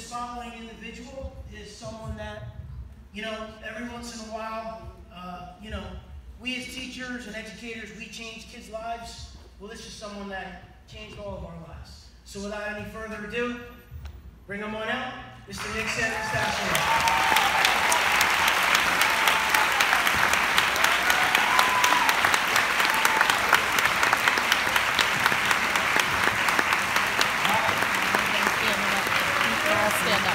following individual is someone that, you know, every once in a while, you know, we as teachers and educators, we change kids' lives. Well, this is someone that changed all of our lives. So without any further ado, bring them on out, Mr. Nick Santonastasso. Stand up.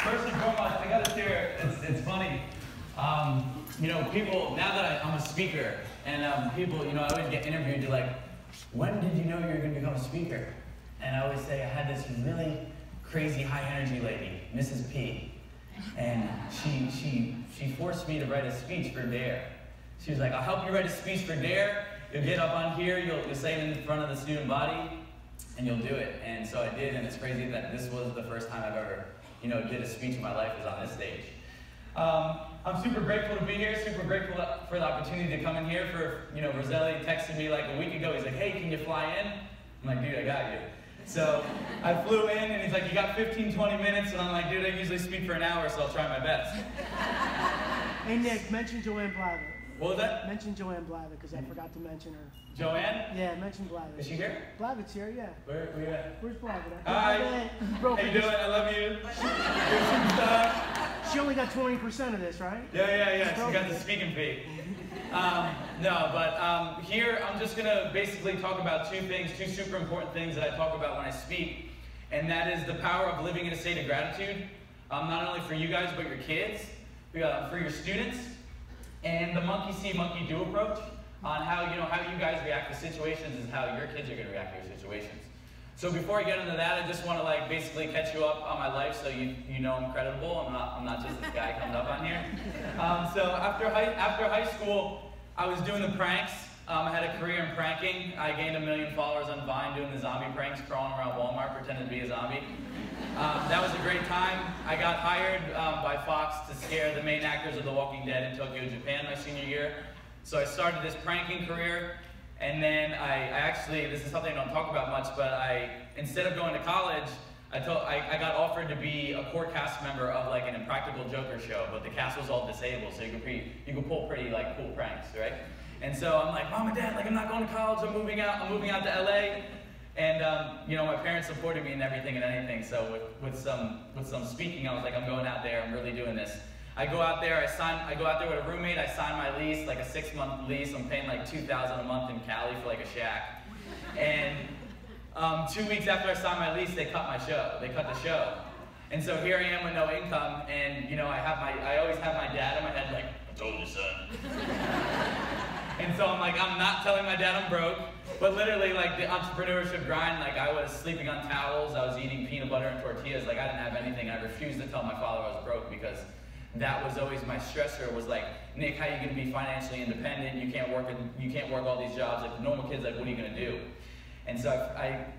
First and foremost, I gotta share, it's funny. You know, people, now that I'm a speaker, and people, you know, I always get interviewed, they're like, when did you know you were gonna become a speaker? And I always say I had this really crazy high energy lady, Mrs. P. And she forced me to write a speech for DARE. She was like, I'll help you write a speech for DARE. You'll get up on here, you'll say it in front of the student body, and you'll do it. And so I did, and it's crazy that this was the first time I've ever, you know, did a speech in my life was on this stage. I'm super grateful to be here, super grateful for the opportunity to come in here for, you know, Roselli texted me like a week ago, he's like, hey, can you fly in? I'm like, dude, I got you. So I flew in, and he's like, you got 15, 20 minutes, and I'm like, dude, I usually speak for an hour, so I'll try my best. Hey, Nick, mention Joanne Blather. What was that? Mention Joanne Blather, because I forgot to mention her. Joanne? Yeah, mention Blather. Is she here? Blather's here, yeah. Where you at? Where's Blather? Hi. How you doing? I love you. She only got 20% of this, right? Yeah. She got the speaking fee. Here I'm just going to basically talk about two super important things that I talk about when I speak, and that is the power of living in a state of gratitude, not only for you guys, but your kids, for your students, and the monkey see, monkey do approach on how you guys react to situations is how your kids are going to react to your situations. So before I get into that, I just want to basically catch you up on my life so you know I'm credible. I'm not just this guy coming up on here. So after high school, I was doing the pranks. I had a career in pranking. I gained 1 million followers on Vine doing the zombie pranks, crawling around Walmart pretending to be a zombie. That was a great time. I got hired by Fox to scare the main actors of The Walking Dead in Tokyo, Japan my senior year. So I started this pranking career, and then I actually, this is something I don't talk about much, but instead of going to college, I got offered to be a core cast member of an Impractical Joker show, but the cast was all disabled, so you could pull pretty cool pranks, right? And so I'm like, Mom and Dad, I'm not going to college, I'm moving out to LA. And you know, my parents supported me in everything and anything. So with some speaking, I was like, I'm going out there, I'm really doing this. I go out there with a roommate, I sign my lease, like a 6-month lease. I'm paying $2,000 a month in Cali for a shack. And 2 weeks after I signed my lease, they cut my show. They cut the show. And so here I am with no income, and you know, I always have my dad in my head like, I told you, son. And so I'm not telling my dad I'm broke, but literally the entrepreneurship grind, I was sleeping on towels, I was eating peanut butter and tortillas, I didn't have anything. I refused to tell my father I was broke because that was always my stressor, was Nick, how are you going to be financially independent? You can't work all these jobs. The normal kid's what are you going to do? And so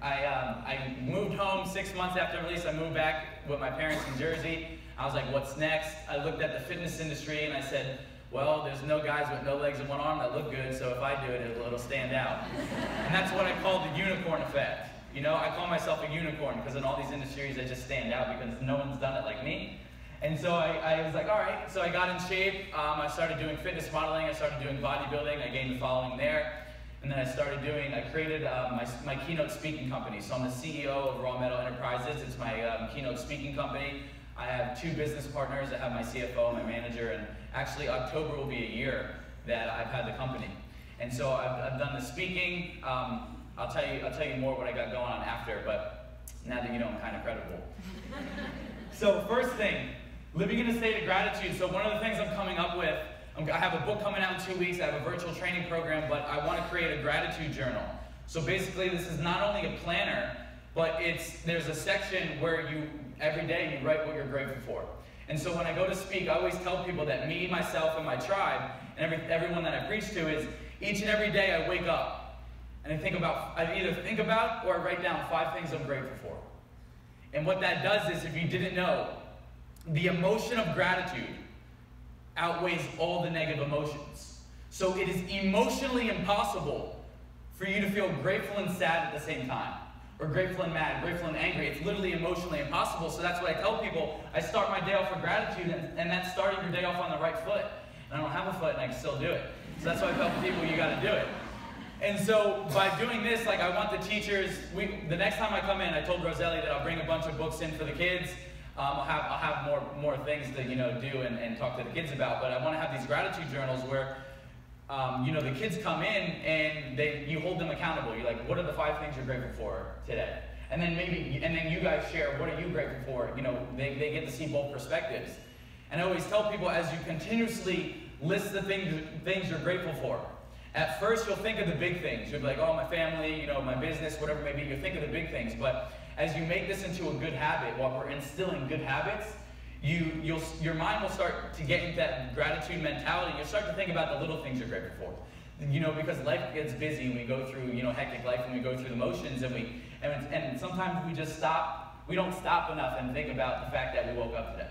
I moved home 6 months after release. I moved back with my parents in Jersey. I was like, what's next? I looked at the fitness industry and I said, well, there's no guys with no legs and one arm that look good, so if I do it, it'll stand out. And that's what I call the unicorn effect. You know, I call myself a unicorn because in all these industries I just stand out because no one's done it like me. And so I was like, all right. So I got in shape. I started doing fitness modeling. I started doing bodybuilding. I gained a following there. And then I created my keynote speaking company. So I'm the CEO of Raw Metal Enterprises. It's my keynote speaking company. I have 2 business partners. I have my CFO and my manager. And actually, October will be a year that I've had the company. And so I've done the speaking. I'll tell you more what I got going on after. But now that you know, I'm kind of credible. So first thing, living in a state of gratitude. So one of the things I'm coming up with, I have a book coming out in 2 weeks. I have a virtual training program, but I want to create a gratitude journal. So basically, this is not only a planner, but there's a section where every day you write what you're grateful for. And so when I go to speak, I always tell people that me, myself, and my tribe, and everyone that I preach to is, each and every day I wake up, and I either think about or I write down 5 things I'm grateful for. And what that does is, if you didn't know, the emotion of gratitude outweighs all the negative emotions. So it is emotionally impossible for you to feel grateful and sad at the same time, or grateful and mad, grateful and angry. It's literally emotionally impossible. So that's what I tell people. I start my day off with gratitude, and that's starting your day off on the right foot. And I don't have a foot, and I can still do it. So that's why I tell people you got to do it. And so by doing this, like, I want the teachers, the next time I come in, I told Roselli that I'll bring a bunch of books in for the kids. I'll have more things to, do and talk to the kids about. But I want to have these gratitude journals where, the kids come in and you hold them accountable. You're like, what are the 5 things you're grateful for today? And then then you guys share, what are you grateful for? They get to see both perspectives. And I always tell people, as you continuously list the things you're grateful for, at first you'll think of the big things. You'll be like, oh, my family, my business, whatever it may be. You'll think of the big things. But as you make this into a good habit, while we're instilling good habits, your mind will start to get into that gratitude mentality. You'll start to think about the little things you're grateful for. Because life gets busy and we go through, hectic life, and we go through the motions, and sometimes we just stop. We don't stop enough and think about the fact that we woke up today.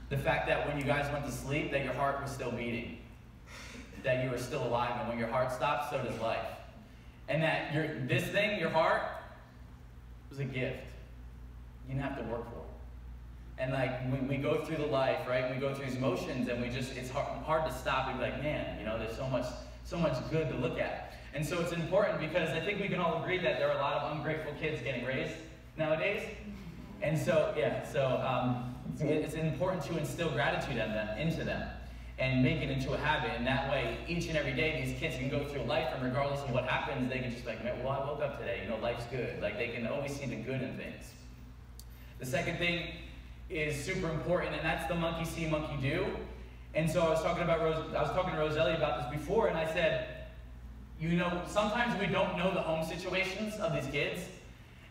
The fact that when you guys went to sleep, that your heart was still beating. That you were still alive, and when your heart stops, so does life. And that your heart, was a gift. You didn't have to work for it. And like, when we go through the life, right, we go through these emotions, and it's hard to stop and be like, man, there's so much good to look at. And so it's important, because I think we can all agree that there are a lot of ungrateful kids getting raised nowadays. And so, it's important to instill gratitude into them and make it into a habit. And that way, each and every day, these kids can go through life, and regardless of what happens, they can just be like, well, I woke up today, life's good. Like, they can always see the good in things. The second thing is super important, and that's the monkey see, monkey do. And so I was talking to Roselli about this before, and I said, sometimes we don't know the home situations of these kids,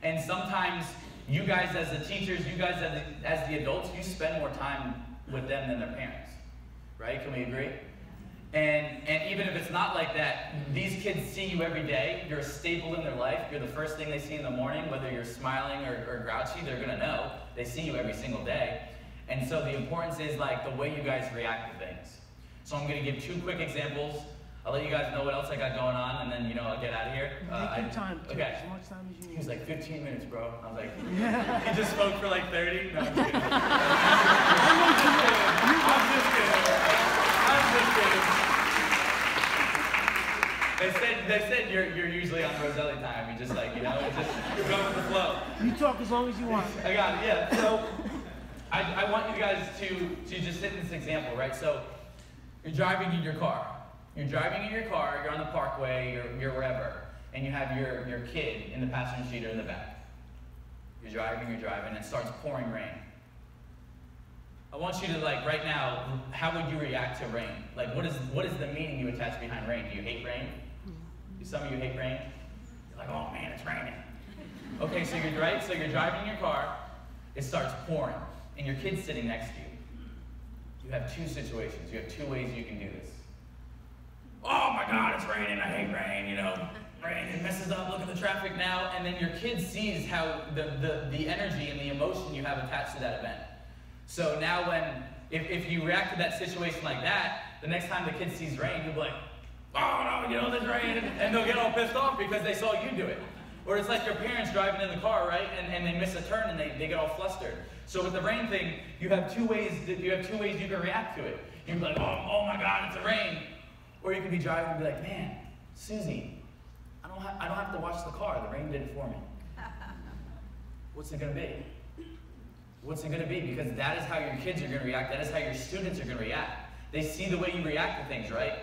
and sometimes you guys as the teachers, you guys as the adults, you spend more time with them than their parents. Right? Can we agree? And even if it's not like that, these kids see you every day. You're a staple in their life. You're the first thing they see in the morning, whether you're smiling or grouchy, they're going to know. They see you every single day. And so the importance is like the way you guys react to things. So I'm going to give 2 quick examples. I'll let you guys know what else I got going on, and then, I'll get out of here. Take your time. Okay. As much time as you need. He was like, 15 minutes, bro. I was like, he just spoke for like 30? No, I'm kidding. I'm just kidding. They said you're usually on Roselli time. You just like, you're going with the flow. You talk as long as you want. I got it, yeah. So I want you guys to just hit this example, right? So you're driving in your car. You're on the parkway, you're wherever, and you have your kid in the passenger seat or in the back. You're driving, and it starts pouring rain. I want you to, like, right now, how would you react to rain? Like, what is the meaning you attach behind rain? Do you hate rain? Do some of you hate rain? You're like, oh man, it's raining. Okay, so you're driving your car, it starts pouring, and your kid's sitting next to you. You have 2 situations. You have 2 ways you can do this. Oh my God, it's raining, I hate rain, rain, it messes up, look at the traffic now. And then your kid sees how the energy and the emotion you have attached to that event. So now if you react to that situation like that, the next time the kid sees rain, you'll be like, oh no, there's rain, and they'll get all pissed off because they saw you do it. Or it's like your parents driving in the car, right, and they miss a turn and they get all flustered. So with the rain thing, you have 2 ways you can react to it. You can be like, oh my God, it's a rain. Or you could be driving and be like, man, Susie, I don't have to watch the car. The rain did it for me. What's it going to be? What's it going to be? Because that is how your kids are going to react. That is how your students are going to react. They see the way you react to things, right?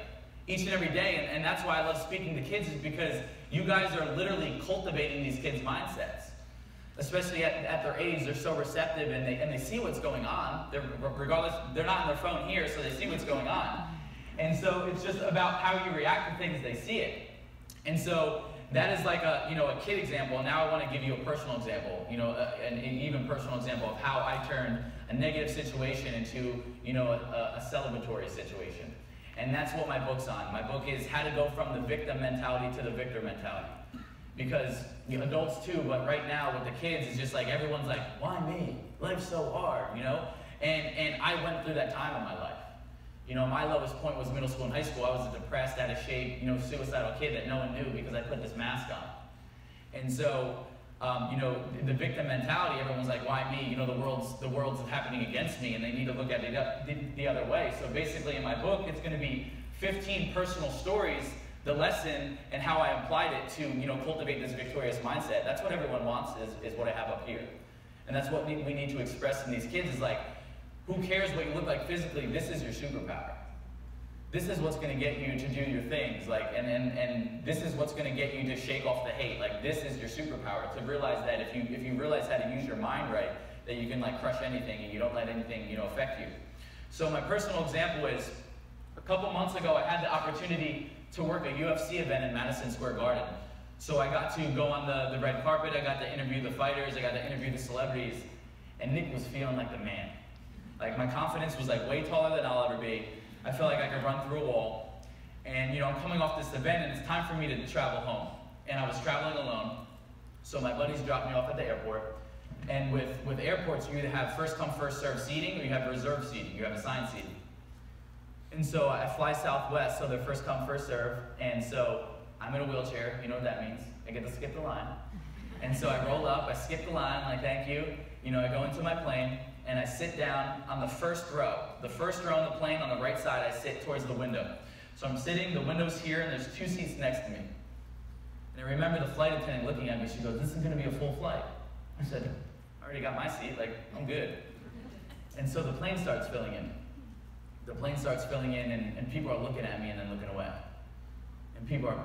Each and every day. And that's why I love speaking to kids, is because you guys are literally cultivating these kids' mindsets. Especially at their age, they're so receptive, and they see what's going on. Regardless, they're not on their phone here, so they see what's going on. And so it's just about how you react to things, they see it. And so that is like a kid example. Now I want to give you a personal example, an even personal example of how I turned a negative situation into, a celebratory situation. And that's what my book's on. My book is How to Go from the Victim Mentality to the Victor Mentality. because adults too, but right now with the kids, it's just like everyone's like, why me? Life's so hard, you know? And I went through that time in my life. You know, my lowest point was middle school and high school. I was a depressed, out of shape, you know, suicidal kid that no one knew because I put this mask on. And so, you know, the victim mentality, everyone's like, why me? You know, the world's happening against me, and they need to look at it the other way. So basically in my book, it's going to be 15 personal stories, the lesson, and how I applied it to, you know, cultivate this victorious mindset. That's what everyone wants, is what I have up here. And that's what we need to express in these kids, is like, who cares what you look like physically? This is your superpower. This is what's going to get you to do your things, like, and this is what's going to get you to shake off the hate. Like, this is your superpower, to realize that if you realize how to use your mind right, that you can like crush anything and you don't let anything, you know, affect you. So my personal example is, a couple months ago, I had the opportunity to work a UFC event in Madison Square Garden. So I got to go on the red carpet, I got to interview the fighters, I got to interview the celebrities, and Nick was feeling like the man. Like, my confidence was like way taller than I'll ever be. I felt like I could run through a wall. And you know, I'm coming off this event and it's time for me to travel home. And I was traveling alone. So my buddies dropped me off at the airport. And with airports, you either have first come, first served seating, or you have reserved seating. You have assigned seating. And so I fly Southwest, so they're first come, first serve. And so I'm in a wheelchair, you know what that means. I get to skip the line. And so I roll up, I skip the line, like, thank you. You know, I go into my plane, and I sit down on the first row. The first row on the plane, on the right side, I sit towards the window. So I'm sitting, the window's here, and there's 2 seats next to me. And I remember the flight attendant looking at me, she goes, this is gonna be a full flight. I said, I already got my seat, like, I'm good. And so the plane starts filling in. The plane starts filling in, and people are looking at me and then looking away. And people are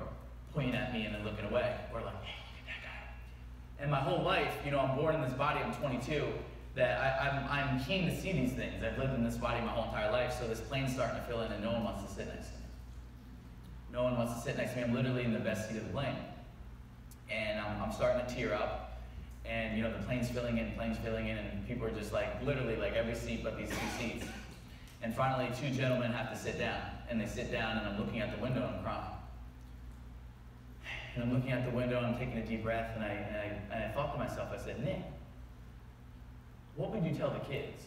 pointing at me and then looking away. Or like, hey, look at that guy. And my whole life, you know, I'm born in this body, I'm 22, that I'm keen to see these things. I've lived in this body my whole entire life, so this plane's starting to fill in and no one wants to sit next to me. No one wants to sit next to me. I'm literally in the best seat of the plane. And I'm starting to tear up. And you know, the plane's filling in, and people are just like, literally like every seat but these 2 seats. And finally, 2 gentlemen have to sit down. And they sit down, and I'm looking out the window and I'm crying. And I'm looking out the window, and I'm taking a deep breath, and I thought to myself, I said, Nick, what would you tell the kids?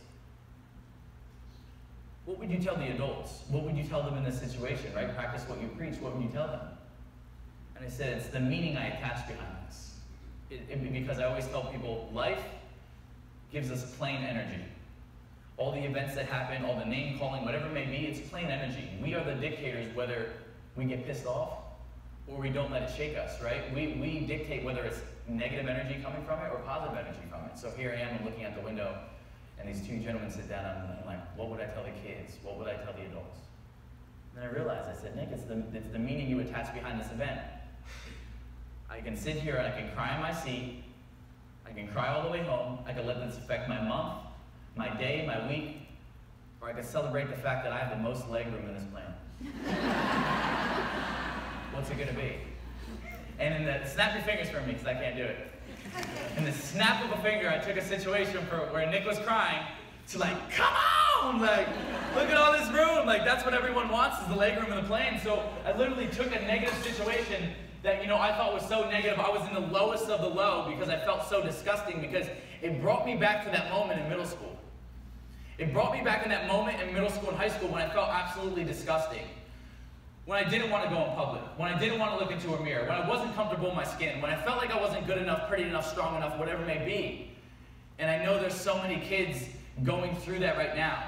What would you tell the adults? What would you tell them in this situation, right? Practice what you preach. What would you tell them? And I said, it's the meaning I attach behind this. Because I always tell people, life gives us plain energy. All the events that happen, all the name calling, whatever it may be, it's plain energy. We are the dictators whether we get pissed off or we don't let it shake us, right? We dictate whether it's negative energy coming from it or positive energy from it. So here I am, I'm looking out the window, and these 2 gentlemen sit down, and I'm like, what would I tell the kids? What would I tell the adults? And then I realized, I said, Nick, it's the meaning you attach behind this event. I can sit here and I can cry in my seat, I can cry all the way home, I can let this affect my month, my day, my week, or I can celebrate the fact that I have the most leg room in this plane. What's it gonna be? And in the, snap your fingers for me, because I can't do it. In the snap of a finger, I took a situation where Nick was crying to like, come on! Like, look at all this room! Like, that's what everyone wants, is the leg room in the plane. So I literally took a negative situation that, you know, I thought was so negative. I was in the lowest of the low because I felt so disgusting, because it brought me back to that moment in middle school. It brought me back in that moment in middle school and high school when I felt absolutely disgusting. When I didn't want to go in public, when I didn't want to look into a mirror, when I wasn't comfortable in my skin, when I felt like I wasn't good enough, pretty enough, strong enough, whatever it may be. And I know there's so many kids going through that right now.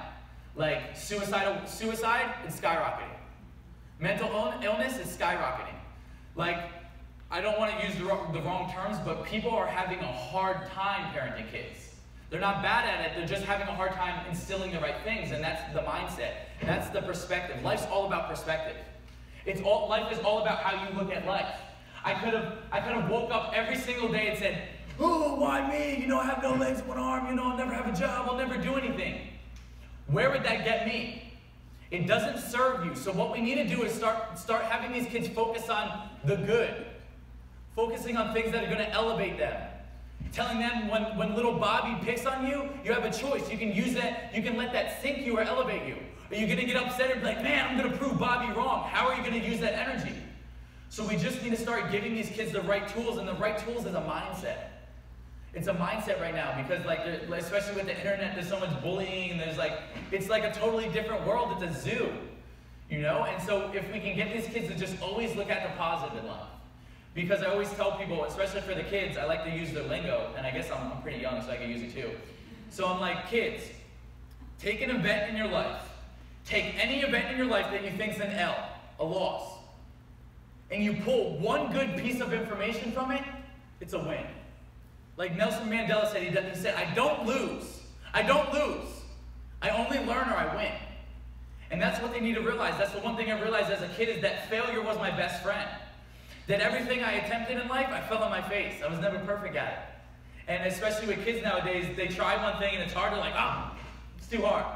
Like suicide is skyrocketing. Mental illness is skyrocketing. Like, I don't want to use the wrong terms, but people are having a hard time parenting kids. They're not bad at it, they're just having a hard time instilling the right things, and that's the mindset. That's the perspective. Life's all about perspective. Life is all about how you look at life. I could have woke up every single day and said, oh, why me? You know, I have no legs, 1 arm, you know, I'll never have a job, I'll never do anything. Where would that get me? It doesn't serve you. So what we need to do is start having these kids focus on the good. Focusing on things that are going to elevate them. Telling them when little Bobby picks on you, you have a choice. You can use that, you can let that sink you or elevate you. Are you going to get upset and be like, man, I'm going to prove Bobby wrong? How are you going to use that energy? So we just need to start giving these kids the right tools, and the right tools is a mindset. It's a mindset right now because, like, especially with the internet, there's so much bullying, and it's like a totally different world. It's a zoo, you know? And so if we can get these kids to just always look at the positive in life. Because I always tell people, especially for the kids, I like to use their lingo, and I guess I'm pretty young, so I can use it too. So I'm like, kids, take an event in your life. Take any event in your life that you think's an L, a loss, and you pull one good piece of information from it, it's a win. Like Nelson Mandela said, he said, I don't lose. I don't lose. I only learn or I win. And that's what they need to realize. That's the one thing I realized as a kid is that failure was my best friend. That everything I attempted in life, I fell on my face. I was never perfect at it. And especially with kids nowadays, they try one thing and it's hard. They're like, it's too hard.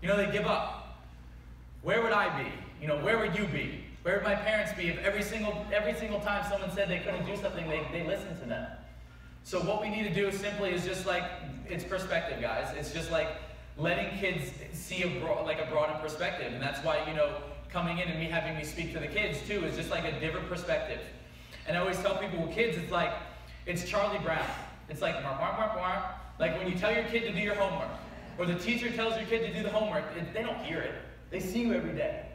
You know, they give up. Where would I be? You know, where would you be? Where would my parents be if every single time someone said they couldn't do something, they listened to them? So what we need to do simply is just like, it's perspective, guys. It's just like letting kids see a broader perspective. And that's why, you know, coming in and having me speak to the kids too is just like a different perspective. And I always tell people with kids, it's Charlie Brown. It's like, mark, mark, mark, mark. Like when you tell your kid to do your homework, or the teacher tells your kid to do the homework, they don't hear it. They see you every day,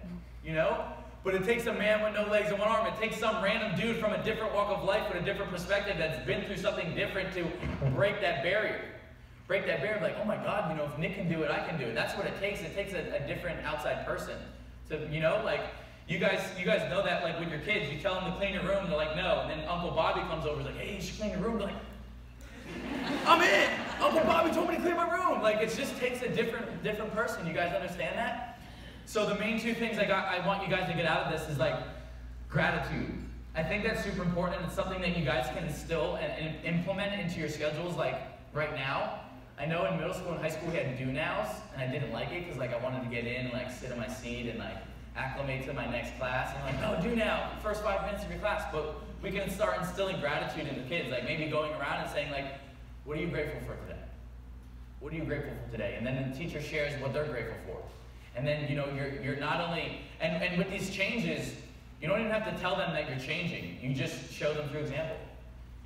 you know? But it takes a man with no legs and one arm. It takes some random dude from a different walk of life with a different perspective that's been through something different to break that barrier. Break that barrier, like, oh my God, you know, if Nick can do it, I can do it. That's what it takes. It takes a different outside person to, you know, like, you guys know that, like, with your kids, you tell them to clean your room, they're like, no. And then Uncle Bobby comes over, he's like, hey, you should clean your room. They're like, I'm in. Uncle Bobby told me to clean my room. Like, it just takes a different person. You guys understand that? So the main two things I want you guys to get out of this is like gratitude. I think that's super important, and it's something that you guys can instill and implement into your schedules like right now. I know in middle school and high school we had do-nows, and I didn't like it because like I wanted to get in and like sit in my seat and like acclimate to my next class. And I'm like, no, do now, first 5 minutes of your class. But we can start instilling gratitude in the kids, like maybe going around and saying like, what are you grateful for today? What are you grateful for today? And then the teacher shares what they're grateful for. And then, you know, you're not only, and with these changes, you don't even have to tell them that you're changing. You just show them through example.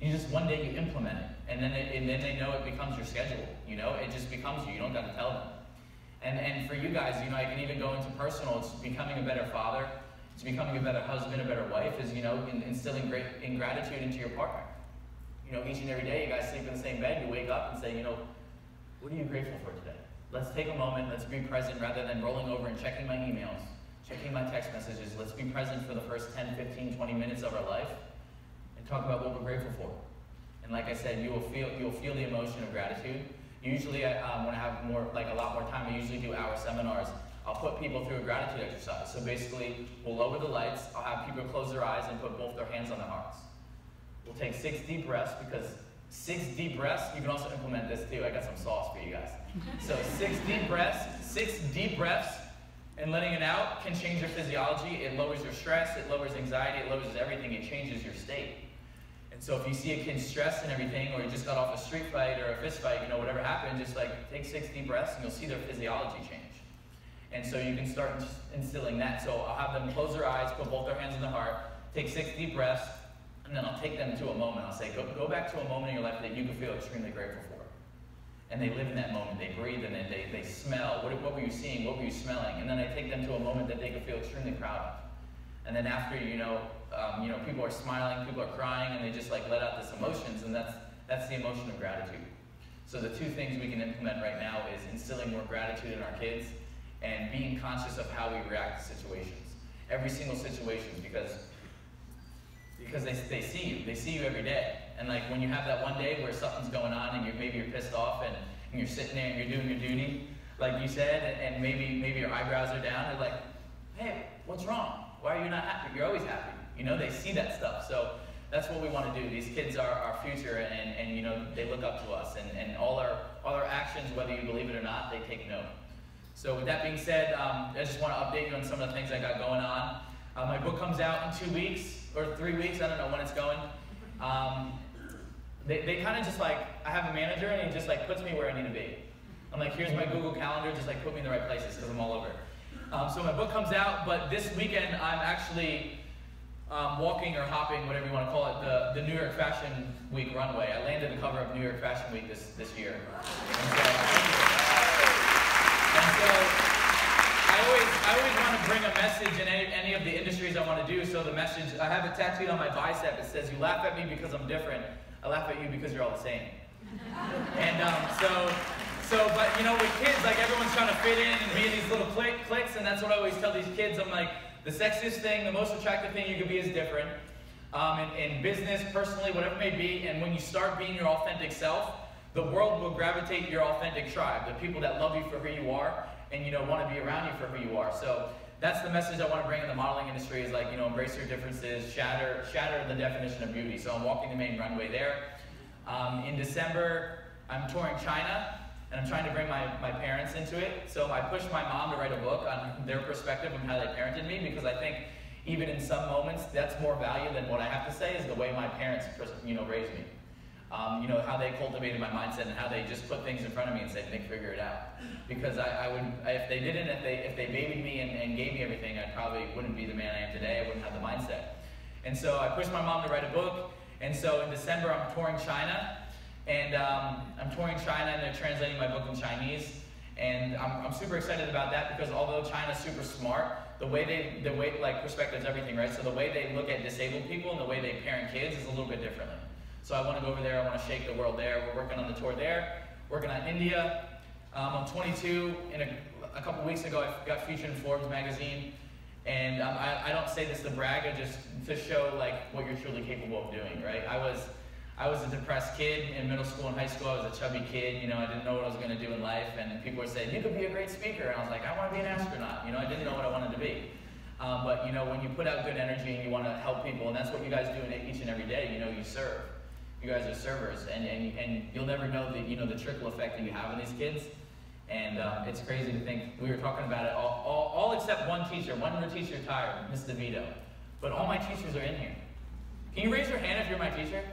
You just, one day you implement it. And then they know it becomes your schedule. You know, it just becomes you. You don't have to tell them. And for you guys, you know, I can even go into personal. It's becoming a better father. It's becoming a better husband, a better wife, is, you know, instilling gratitude into your partner. You know, each and every day you guys sleep in the same bed, you wake up and say, you know, what are you grateful for today? Let's take a moment, let's be present rather than rolling over and checking my emails, checking my text messages. Let's be present for the first 10, 15, 20 minutes of our life and talk about what we're grateful for. And like I said, you'll feel the emotion of gratitude. Usually, when I have a lot more time, I usually do hour seminars. I'll put people through a gratitude exercise. So basically, we'll lower the lights, I'll have people close their eyes and put both their hands on their hearts. We'll take 6 deep breaths, because 6 deep breaths, you can also implement this too. I got some sauce for you guys. So 6 deep breaths, and letting it out can change your physiology. It lowers your stress, it lowers anxiety, it lowers everything. It changes your state. And so if you see a kid stressed and everything, or you just got off a street fight or a fist fight, you know, whatever happened, just like take 6 deep breaths and you'll see their physiology change. And so you can start instilling that. So I'll have them close their eyes, put both their hands on their heart, take 6 deep breaths, and then I'll take them to a moment. I'll say, go back to a moment in your life that you can feel extremely grateful for. And they live in that moment. They breathe in it. They smell. What were you seeing? What were you smelling? And then I take them to a moment that they can feel extremely proud of. And then after, people are smiling, people are crying, and they just like let out this emotions, and that's the emotion of gratitude. So the 2 things we can implement right now is instilling more gratitude in our kids and being conscious of how we react to situations. Every single situation, because they see you. They see you every day. And like when you have that one day where something's going on and maybe you're pissed off and you're sitting there and you're doing your duty, like you said, and maybe your eyebrows are down, they're like, hey, what's wrong? Why are you not happy? You're always happy. You know, they see that stuff. So that's what we want to do. These kids are our future, and you know, they look up to us, and all our actions, whether you believe it or not, they take note. So with that being said, I just want to update you on some of the things I got going on. My book comes out in 2 weeks or 3 weeks. I don't know when it's going. They kind of just like, I have a manager and he just like puts me where I need to be. I'm like, here's my Google Calendar, just like put me in the right places because I'm all over. So my book comes out, but this weekend I'm actually walking or hopping, whatever you want to call it, the New York Fashion Week runway. I landed the cover of New York Fashion Week this year. And so I always want to bring a message in any of the industries I want to do. So the message, I have it tattooed on my bicep. It says, "You laugh at me because I'm different. I laugh at you because you're all the same." And but you know, with kids, like everyone's trying to fit in and be in these little cliques, and that's what I always tell these kids. I'm like, the sexiest thing, the most attractive thing you can be is different. In business, personally, whatever it may be, and when you start being your authentic self, the world will gravitate your authentic tribe, the people that love you for who you are, and want to be around you for who you are. So that's the message I want to bring in the modeling industry is like, embrace your differences, shatter the definition of beauty. So I'm walking the main runway there. In December, I'm touring China, and I'm trying to bring my parents into it. So I pushed my mom to write a book on their perspective on how they parented me, because I think even in some moments, that's more value than what I have to say is the way my parents, raised me. How they cultivated my mindset and how they just put things in front of me and said, "Nick, figure it out." Because if they didn't, if they babied me and gave me everything, I probably wouldn't be the man I am today. I wouldn't have the mindset. And so I pushed my mom to write a book. And so in December, I'm touring China. And they're translating my book in Chinese. And I'm super excited about that because although China's super smart, the way perspective is everything, right? So the way they look at disabled people and the way they parent kids is a little bit differently. So I want to go over there. I want to shake the world there. We're working on the tour there. Working on India. I'm 22. A couple weeks ago, I got featured in Forbes magazine. And I don't say this to brag, I just to show like what you're truly capable of doing, right? I was a depressed kid in middle school and high school. I was a chubby kid. I didn't know what I was going to do in life. And people were saying, "You could be a great speaker." And I was like, "I want to be an astronaut." I didn't know what I wanted to be. But when you put out good energy and you want to help people, and that's what you guys do each and every day. You serve. You guys are servers, and you'll never know the trickle effect that you have on these kids. And it's crazy to think we were talking about it all except one teacher. One teacher retired, Miss DeVito, but all my teachers are in here. Can you raise your hand if you're my teacher?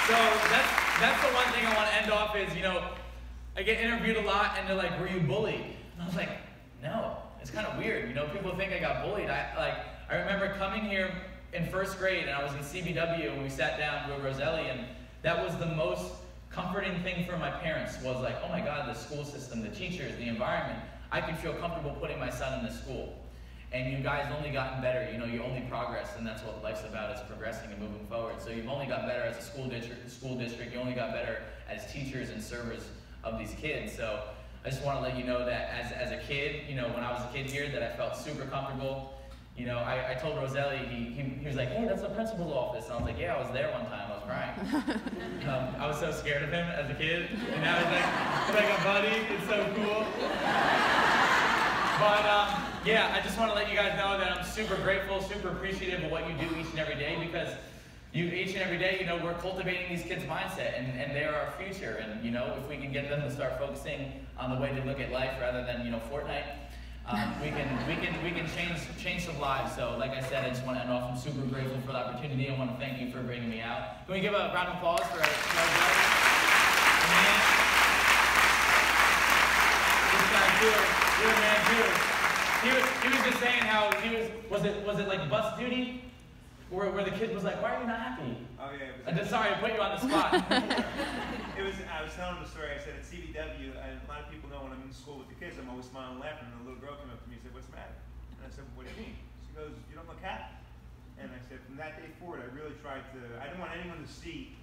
So that's the one thing I want to end off is, I get interviewed a lot and they're like, "Were you bullied?" And I was like, "No." It's kind of weird, people think I got bullied. I remember coming here in first grade and I was in CBW and we sat down with Roselli, and that was the most comforting thing for my parents was like, "Oh my God, the school system, the teachers, the environment, I can feel comfortable putting my son in this school. And you guys only gotten better, you only progress, and that's what life's about, is progressing and moving forward. So you've only got better as a school district, you only got better as teachers and servers of these kids." So I just want to let you know that as a kid, when I was a kid here, that I felt super comfortable. I told Roselli, he was like, "Hey, that's the principal's office." And I was like, "Yeah, I was there one time, I was crying." I was so scared of him as a kid, and now he's like a buddy, it's so cool. But yeah, I just want to let you guys know that I'm super grateful, super appreciative of what you do each and every day, because each and every day, we're cultivating these kids' mindset, and they're our future. And if we can get them to start focusing on the way they look at life rather than Fortnite, we can change some lives. So, like I said, I just want to end off. I'm super grateful for the opportunity. I want to thank you for bringing me out. Can we give a round of applause for our brother? This guy too, man too. He was just saying how was it like bus duty? Where the kid was like, "Why are you not happy?" Oh yeah. Sorry, I put you on the spot. I was telling him the story. I said at CBW, and a lot of people know when I'm in school with the kids, I'm always smiling and laughing. And a little girl came up to me and said, "What's the matter?" And I said, "What do you mean?" She goes, "You don't look happy." And I said, from that day forward, I really tried to. I didn't want anyone to see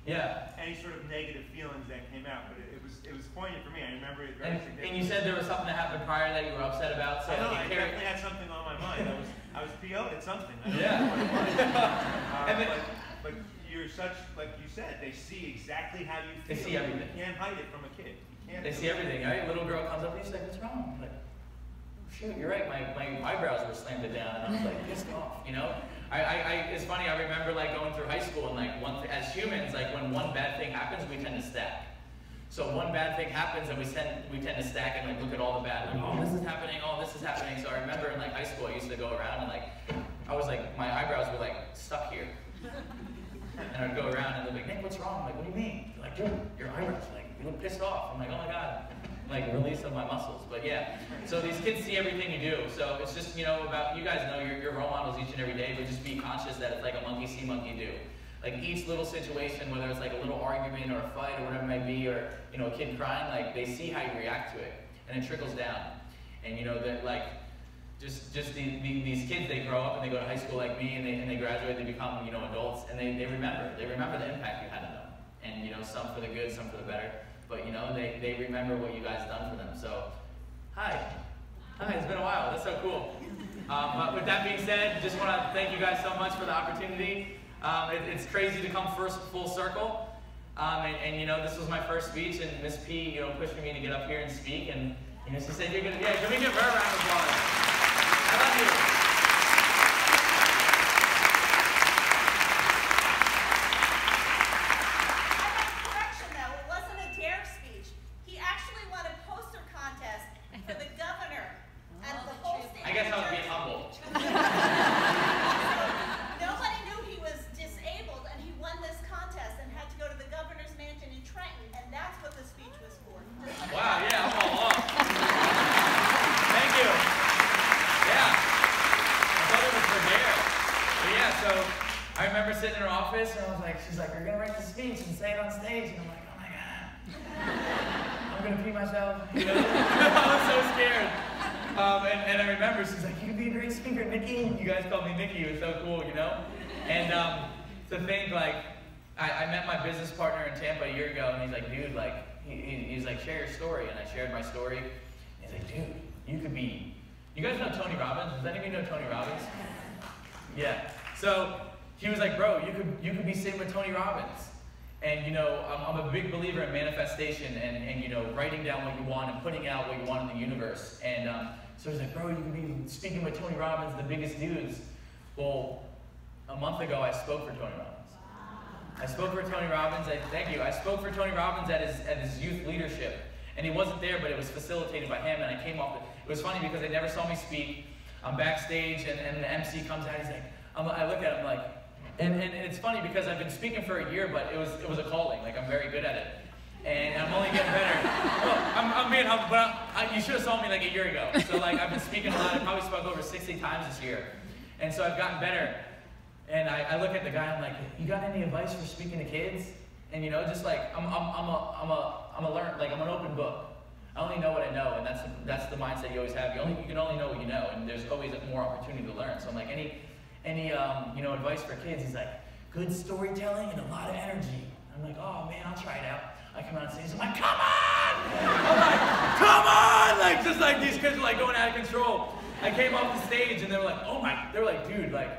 any sort of negative feelings that came out, but it was poignant for me. I remember it very significantly. And you said there was something that happened prior that you were upset about. So I know. I definitely had something on my mind. I was PO'd at something. I don't Yeah. know what it was. But you're such, like you said, they see exactly how you feel. They see everything. You can't hide it from a kid. You can't. They see everything, right? A little girl comes up and she's like, "What's wrong?" I'm like, "Oh, shoot, you're right. My eyebrows were slanted down," and I was like pissed off, it's funny. I remember like going through high school and like as humans, like when one bad thing happens, we tend to stack. So one bad thing happens and we tend to stack and like look at all the bad. Like, "Oh, this is happening. Oh, this is happening." So I remember in like high school, I used to go around and like I was like my eyebrows were like stuck here. And I'd go around and they'd be like, "Nick, what's wrong?" I'm like, "What do you mean?" They're like, "Dude, your eyebrows are like you look pissed off. I'm like, oh my God, like release of my muscles. But yeah, so these kids see everything you do. So it's just, you know, about, you guys know your role models each and every day, but just be conscious that it's like a monkey see, monkey do. Like each little situation, whether it's like a little argument or a fight or whatever it might be, or, you know, a kid crying, like they see how you react to it, and it trickles down. And you know, that like, just these kids, they grow up and they go to high school like me, and they graduate, they become, you know, adults, and they remember the impact you had on them. And you know, some for the good, some for the better, but you know, they remember what you guys done for them. So, hi, it's been a while, that's so cool. But with that being said, just want to thank you guys so much for the opportunity. It's crazy to come full circle. And you know, this was my first speech, and Miss P, you know, pushed me to get up here and speak, and you know, she said, you're gonna, yeah, can we give her a round of applause? I love you. I have a correction though, it wasn't a dare speech. He actually won a poster contest for the governor and the whole state. I guess I was being humble. Nobody knew he was disabled, and he won this contest and had to go to the governor's mansion in Trenton, and that's what the speech was for. Wow, yeah, I'm all off. Thank you. Yeah. I thought it was for dare. But yeah, so I remember sitting in her office, and I was like, she's like, you're going to write the speech and say it on stage. And I'm like, oh my God. I'm going to pee myself. You know? I was so scared. And I remember, she's like, you can be a great speaker, Nikki. You guys called me Nikki. It was so cool, you know? And to think, like, I met my business partner in Tampa a year ago, and he's like, dude, like, he's like, share your story. And I shared my story. And he's like, dude, you could be, you guys know Tony Robbins? Does anybody know Tony Robbins? Yeah. So he was like, bro, you could be sitting with Tony Robbins. And you know, I'm a big believer in manifestation and you know, writing down what you want and putting out what you want in the universe. And so he's like, bro, you could be speaking with Tony Robbins, the biggest dudes. Well, a month ago, I spoke for Tony Robbins. I spoke for Tony Robbins. Thank you. I spoke for Tony Robbins at his youth leadership. And he wasn't there, but it was facilitated by him. And I came off. It was funny because they never saw me speak. I'm backstage, and the MC comes out. He's like, I look at him like, and it's funny because I've been speaking for a year, but it was a calling. Like, I'm very good at it, and I'm only getting better. Well, I'm being humble, but you should have saw me like a year ago. So like, I've been speaking a lot. I probably spoke over 60 times this year, and so I've gotten better. And I look at the guy. I'm like, you got any advice for speaking to kids? And you know, just like I'm a learn, like I'm an open book. I only know what I know, and that's the mindset you always have. You can only know what you know, and there's always more opportunity to learn. So I'm like, any you know, advice for kids? He's like, good storytelling and a lot of energy. I'm like, oh man, I'll try it out. I come out and say, I'm like, come on! I'm like, come on! Like, just like these kids are like going out of control. I came off the stage and they were like, oh my, they were like, dude, like,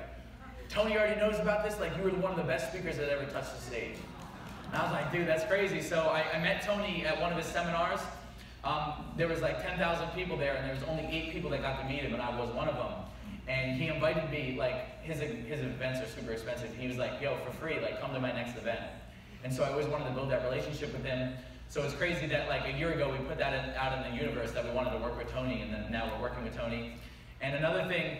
Tony already knows about this. Like, you were one of the best speakers that ever touched the stage. And I was like, dude, that's crazy. So I met Tony at one of his seminars. There was like 10,000 people there, and there was only 8 people that got to meet him, and I was one of them. And he invited me, like, his events are super expensive. He was like, yo, for free, like, come to my next event. And so I always wanted to build that relationship with him. So it's crazy that like a year ago we put that out in the universe that we wanted to work with Tony, and then now we're working with Tony. And another thing,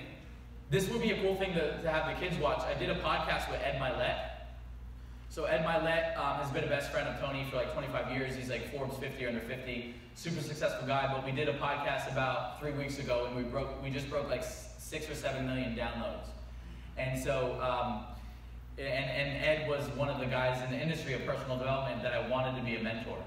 this would be a cool thing to have the kids watch. I did a podcast with Ed Milet. So Ed Milet has been a best friend of Tony for like 25 years. He's like Forbes 50 under 50, super successful guy. But we did a podcast about 3 weeks ago, and we just broke like 6 or 7 million downloads. And so, and Ed was one of the guys in the industry of personal development that I wanted to be a mentor.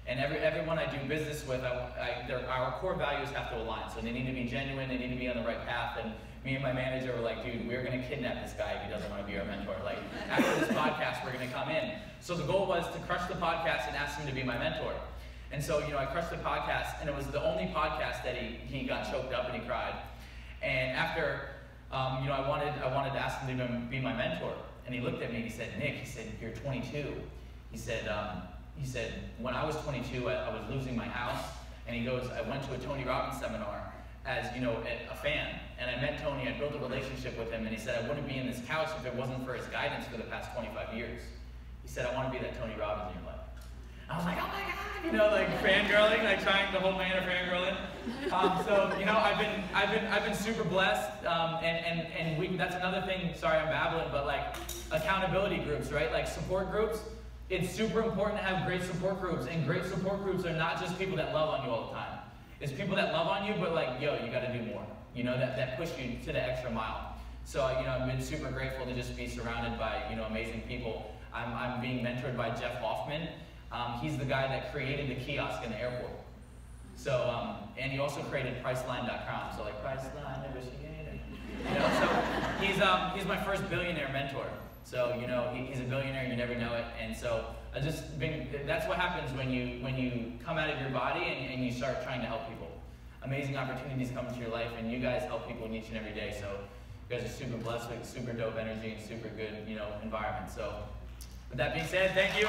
And everyone I do business with, our core values have to align. So they need to be genuine, they need to be on the right path. And me and my manager were like, dude, we're going to kidnap this guy if he doesn't want to be our mentor. Like, after this podcast, we're going to come in. So the goal was to crush the podcast and ask him to be my mentor. And so, you know, I crushed the podcast, and it was the only podcast that he got choked up and he cried. And after, you know, I wanted to ask him to be my mentor. And he looked at me and he said, Nick, he said, you're 22. He said, when I was 22, I was losing my house. And he goes, I went to a Tony Robbins seminar as, you know, a fan. And I met Tony, I built a relationship with him, and he said, I wouldn't be in this couch if it wasn't for his guidance for the past 25 years. He said, I want to be that Tony Robbins in your life. I was like, oh my God, you know, like fangirling, like trying the whole man of fangirling. So, you know, I've been super blessed, and that's another thing, sorry I'm babbling, but like accountability groups, right? Like support groups. It's super important to have great support groups, and great support groups are not just people that love on you all the time. It's people that love on you, but like, yo, you gotta do more. You know, that push you to the extra mile. So, you know, I've been super grateful to just be surrounded by, you know, amazing people. I'm being mentored by Jeff Hoffman. He's the guy that created the kiosk in the airport. So, and he also created Priceline.com. So like, Priceline, negotiator. You know, so he's my first billionaire mentor. So, you know, he's a billionaire, you never know it. And so that's what happens when you come out of your body and you start trying to help people. Amazing opportunities come into your life, and you guys help people each and every day. So you guys are super blessed with super dope energy and super good, you know, environment. So with that being said, thank you.